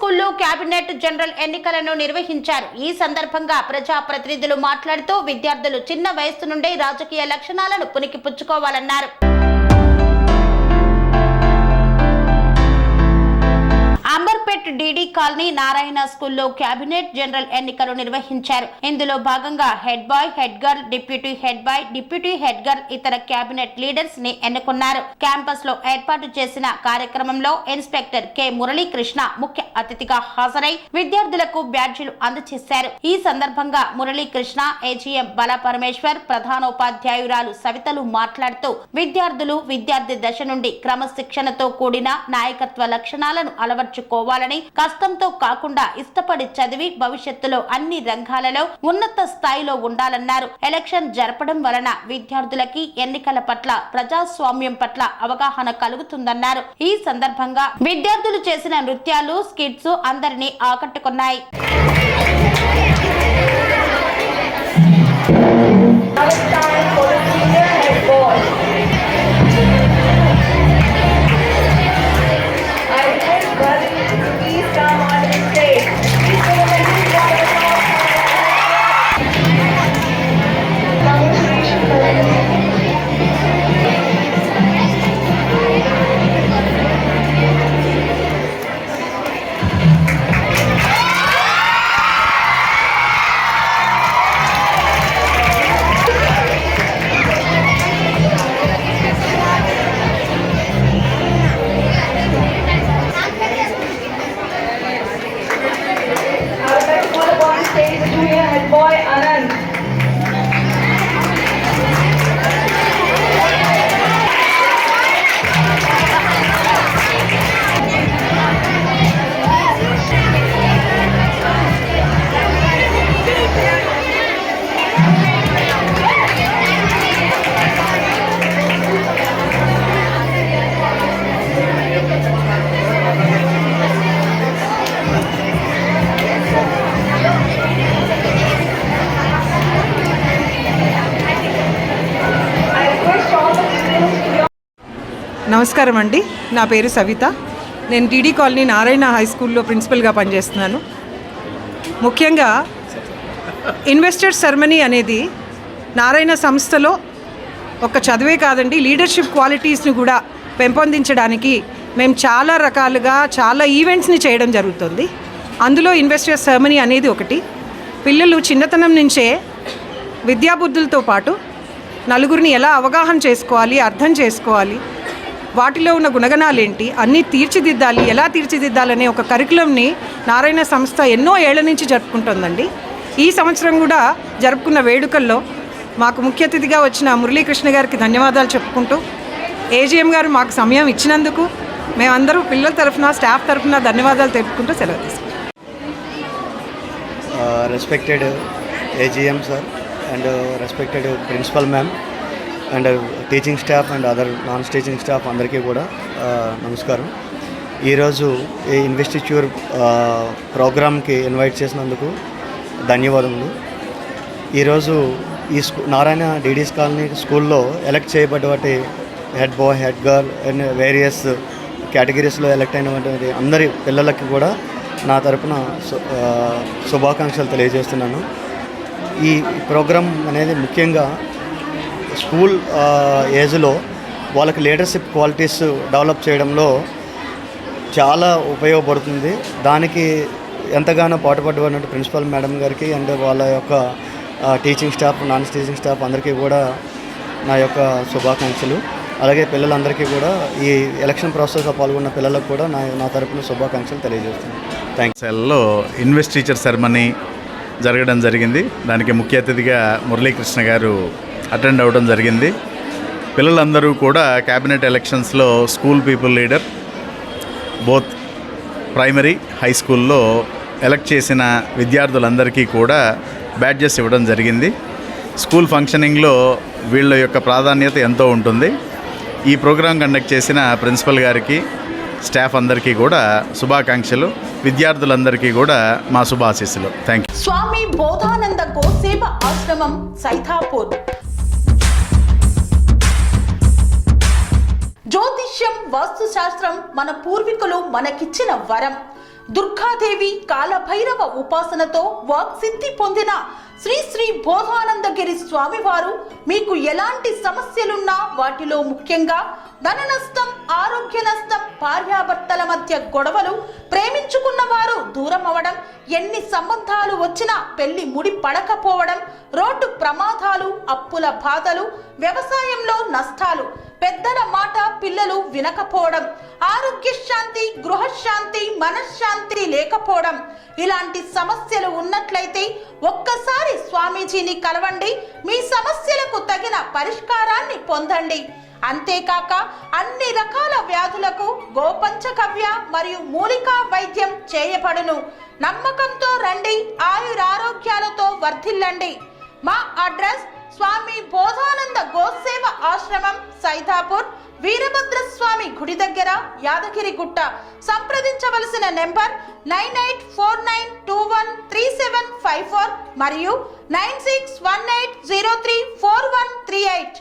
స్కూల్లో cabinet general ఎన్నికలను నిర్వహించారు. ఈ సందర్భంగా ప్రజాప్రతినిధులు మాట్లాడుతూ విద్యార్థులు చిన్న వయస్సు నుండే రాజకీయ లక్షణాలను పుణికిపుచ్చుకోవాలన్నారు. అంబర్పేట్ డీడీ కాలనీ నారాయణ స్కూల్లో కేబినెట్ జనరల్ ఎన్నికలు నిర్వహించారు. ఇందులో భాగంగా head boy, head girl, deputy head bye, deputy head girl, ఇతర కేబినెట్ లీడర్స్ ని ఎన్నుకున్నారు. క్యాంపస్ లో ఏర్పాటు చేసిన కార్యక్రమంలో ఇన్స్పెక్టర్ కె మురళీకృష్ణ ముఖ్య అతిథిగా హాజరై విద్యార్థులకు బ్యాడ్జీలు అందజేశారు. ఈ సందర్భంగా మురళీకృష్ణ, ఏజీఎం బల పరమేశ్వర్, ప్రధానోపాధ్యాయురాలు సవితలు మాట్లాడుతూ విద్యార్థులు విద్యార్థి దశ నుండి క్రమశిక్షణతో కూడిన నాయకత్వ లక్షణాలను అలవర్చుకోవాలని, కష్టంతో కాకుండా ఇష్టపడి చదివి భవిష్యత్తులో అన్ని రంగాలలో ఉన్నత స్థాయిలో ఉండాలన్నారు. ఎలక్షన్ జరపడం వలన విద్యార్థులకి ఎన్నికల పట్ల, ప్రజాస్వామ్యం పట్ల అవగాహన కలుగుతుందన్నారు. ఈ సందర్భంగా విద్యార్థులు చేసిన నృత్యాలు, స్కిట్స్ అందరినీ ఆకట్టుకున్నాయి. నమస్కారం అండి. నా పేరు సవిత. నేను డీడీ కాలనీ నారాయణ హై స్కూల్లో ప్రిన్సిపల్గా పనిచేస్తున్నాను. ముఖ్యంగా ఇన్వెస్టర్ సెరమనీ అనేది నారాయణ సంస్థలో ఒక చదివే కాదండి, లీడర్షిప్ క్వాలిటీస్ని కూడా పెంపొందించడానికి మేము చాలా రకాలుగా చాలా ఈవెంట్స్ని చేయడం జరుగుతుంది. అందులో ఇన్వెస్టర్ సెరమనీ అనేది ఒకటి. పిల్లలు చిన్నతనం నుంచే విద్యాబుద్ధులతో పాటు నలుగురిని ఎలా అవగాహన చేసుకోవాలి, అర్థం చేసుకోవాలి, వాటిలో ఉన్న గుణగణాలు ఏంటి అన్నీ తీర్చిదిద్దాలి, ఎలా తీర్చిదిద్దాలనే ఒక కరికులంని నారాయణ సంస్థ ఎన్నో ఏళ్ల నుంచి జరుపుకుంటుందండి. ఈ సంవత్సరం కూడా జరుపుకున్న వేడుకల్లో మాకు ముఖ్య అతిథిగా వచ్చిన మురళీకృష్ణ గారికి ధన్యవాదాలు చెప్పుకుంటూ, ఏజీఎం గారు మాకు సమయం ఇచ్చినందుకు మేమందరూ పిల్లల తరఫున, స్టాఫ్ తరఫున ధన్యవాదాలు తెలుపుకుంటూ సెలవు తీసుకుంటాం. Respected AGM sir and respected principal ma'am and teaching staff and other non teaching staff అందరికీ కూడా నమస్కారం. ఈరోజు ఈ ఇన్వెస్టిట్యూర్ ప్రోగ్రామ్కి ఇన్వైట్ చేసినందుకు ధన్యవాదములు. ఈరోజు ఈ నారాయణ డీడీస్ కాలనీ స్కూల్లో ఎలక్ట్ చేయబడ్డటువంటి head boy, head girl and various కేటగిరీస్లో ఎలక్ట్ అయినటువంటి అందరి పిల్లలకి కూడా నా తరపున శుభాకాంక్షలు తెలియజేస్తున్నాను. ఈ ప్రోగ్రాం అనేది ముఖ్యంగా స్కూల్ ఏజ్లో వాళ్ళకి లీడర్షిప్ క్వాలిటీస్ డెవలప్ చేయడంలో చాలా ఉపయోగపడుతుంది. దానికి ఎంతగానో పాటుపడ్డటువంటి ప్రిన్సిపల్ మేడం గారికి అండ్ వాళ్ళ యొక్క teaching staff, non teaching staff అందరికీ కూడా నా యొక్క శుభాకాంక్షలు. అలాగే పిల్లలందరికీ కూడా ఈ ఎలక్షన్ ప్రాసెస్లో పాల్గొన్న పిల్లలకు కూడా నా తరపున శుభాకాంక్షలు తెలియజేస్తున్నాను. థ్యాంక్స్. సెల్లో ఇన్వెస్టిచర్ సెరమనీ జరగడం జరిగింది. దానికి ముఖ్య అతిథిగా మురళీకృష్ణ గారు అటెండ్ అవ్వడం జరిగింది. పిల్లలందరూ కూడా క్యాబినెట్ ఎలక్షన్స్లో school people leader both primary, high స్కూల్లో ఎలక్ట్ చేసిన విద్యార్థులందరికీ కూడా బ్యాడ్జెస్ ఇవ్వడం జరిగింది. స్కూల్ ఫంక్షనింగ్లో వీళ్ళ యొక్క ప్రాధాన్యత ఎంతో ఉంటుంది. ఈ ప్రోగ్రాం కండక్ట్ చేసిన ప్రిన్సిపల్ గారికి, స్టాఫ్ అందరికీ కూడా శుభాకాంక్షలు. విద్యార్థులందరికీ కూడా మా శుభాశీస్సులు. Thank you. స్వామి బోధానంద గోసేవ ఆశ్రమం, సైథాపూర్. జ్యోతిష్యం, వాస్తుశాస్త్రం మన పూర్వీకులు మనకిచ్చిన వరం. దుర్గాదేవి కాలభైరవ ఉపాసనతో వాక్సిద్ధి పొందిన శ్రీ శ్రీ బోధానందగిరి స్వామివారు మీకు ఎలాంటి సమస్యలున్నా వాటిలో ముఖ్యంగా ధన నష్టం, ఆరోగ్య నష్టం, భార్యాభర్తల మధ్య గొడవలు, ప్రేమించుకున్న వారు దూరం అవడం, ఎన్ని సంబంధాలు వచ్చినా పెళ్లి ముడి పడకపోవడం, రోడ్డు ప్రమాదాలు, అప్పుల బాధలు, వ్యవసాయంలో నష్టాలు, పెద్దల మాట పిల్లలు వినకపోవడం, ఆరోగ్య శాంతి, గృహశాంతి, మనశ్శాంతి లేకపోవడం, ఇలాంటి సమస్యలు ఉన్నట్లయితే ఒక్కసారి స్వామీజీని కలవండి. మీ సమస్యలకు తగిన పరిష్కారాన్ని పొందండి. అంతేకాక అన్ని రకాల వ్యాధులకు గోపంచకవ్య మరియు మూలికా వైద్యం చేయబడును. నమ్మకంతో రండి, ఆయురారోగ్యాలతో వర్ధిల్లండి. మా అడ్రస్ స్వామి బోధానంద గోసేవ ఆశ్రమం, సైదాపూర్, వీరభద్ర స్వామి గుడి దగ్గర, యాదగిరిగుట్ట. సంప్రదించవలసిన నెంబర్ 9849213754 మరియు 9618034138.